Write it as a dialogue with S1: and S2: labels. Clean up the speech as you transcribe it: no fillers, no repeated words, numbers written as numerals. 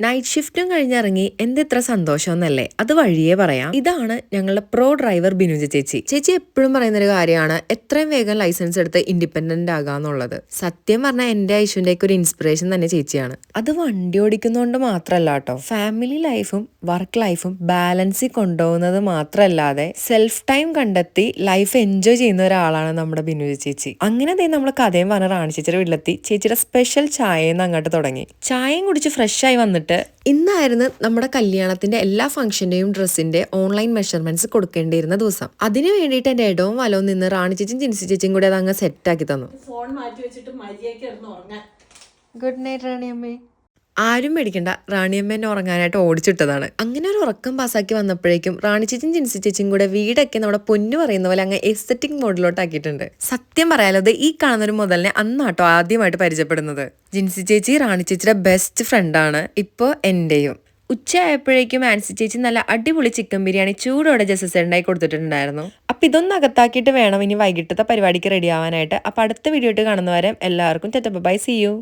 S1: Night ഷിഫ്റ്റും കഴിഞ്ഞിറങ്ങി എന്തെത്ര സന്തോഷം എന്നല്ലേ, അത് വഴിയേ പറയാം. ഇതാണ് ഞങ്ങളുടെ പ്രോ ഡ്രൈവർ ബിനുജ ചേച്ചി. ചേച്ചി എപ്പോഴും പറയുന്ന ഒരു കാര്യമാണ് എത്രയും വേഗം ലൈസൻസ് എടുത്ത് ഇൻഡിപെൻഡന്റ് ആകാന്നുള്ളത്. സത്യം പറഞ്ഞാൽ എന്റെ ഐശുവിന്റെ ഒരു ഇൻസ്പിറേഷൻ തന്നെ ചേച്ചിയാണ്. അത് വണ്ടി ഓടിക്കുന്നതുകൊണ്ട് മാത്രമല്ല കേട്ടോ, ഫാമിലി ലൈഫും വർക്ക് ലൈഫും ബാലൻസിൽ കൊണ്ടുപോകുന്നത് മാത്രമല്ലാതെ സെൽഫ് ടൈം കണ്ടെത്തി ലൈഫ് എൻജോയ് ചെയ്യുന്ന ഒരാളാണ് നമ്മുടെ ബിനുജ ചേച്ചി. അങ്ങനെ നമ്മൾ കഥയും പറഞ്ഞ റാണി ചേച്ചിയുടെ വീട്ടിലെത്തി ചേച്ചിയുടെ സ്പെഷ്യൽ ചായന്ന് അങ്ങോട്ട് തുടങ്ങി. ചായയും കുടിച്ച് ഫ്രഷ് ആയി വന്നിട്ട് ഇന്നായിരുന്നു നമ്മുടെ കല്യാണത്തിന്റെ എല്ലാ ഫംഗ്ഷന്റെയും ഡ്രസ്സിന്റെ ഓൺലൈൻ മെഷർമെന്റ്സ് കൊടുക്കേണ്ടിയിരുന്ന ദിവസം. അതിനു വേണ്ടിയിട്ട് എന്റെ ഇടവും വലവും നിന്ന് റാണി ചേച്ചിയും ജിൻസി ചേച്ചിയും കൂടി അത് അങ്ങ് സെറ്റ് ആക്കി തന്നു.
S2: ഫോൺ മാറ്റി വെച്ചിട്ട് മര്യാദയ്ക്ക് ഉറങ്ങാൻ.
S1: ഗുഡ് നൈറ്റ് റാണിയമ്മേ. ആരും പേടിക്കണ്ട, റാണിയമ്മേനെ ഉറങ്ങാനായിട്ട് ഓടിച്ചിട്ടതാണ്. അങ്ങനെ ഒരു ഉറക്കം പാസ്സാക്കി വന്നപ്പോഴേക്കും റാണി ചേച്ചിയും ജിൻസി ചേച്ചിയും കൂടെ വീടൊക്കെ നമ്മുടെ പൊന്നു പറയുന്ന പോലെ അങ്ങ് എസ്തെറ്റിക് മോഡിലോട്ട് ആക്കിയിട്ടുണ്ട്. സത്യം പറയാലോ, അത് ഈ കാണുന്നൊരു മുതലിനെ അന്നാട്ടോ ആദ്യമായിട്ട് പരിചയപ്പെടുന്നത്. ജിൻസി ചേച്ചി റാണി ചേച്ചിയുടെ ബെസ്റ്റ് ഫ്രണ്ടാണ്, ഇപ്പോൾ എന്റെയും. ഉച്ചയായപ്പോഴേക്കും ആൻസി ചേച്ചി നല്ല അടിപൊളി ചിക്കൻ ബിരിയാണി ചൂടോടെ ജസസ് ഉണ്ടായി കൊടുത്തിട്ടുണ്ടായിരുന്നു. അപ്പൊ ഇതൊന്നും അകത്താക്കിയിട്ട് വേണം ഇനി വൈകിട്ടത്തെ പരിപാടിക്ക് റെഡി ആവാനായിട്ട്. അപ്പൊ അടുത്ത വീഡിയോ കാണുന്നവരെ എല്ലാവർക്കും ബൈ, സീ യു.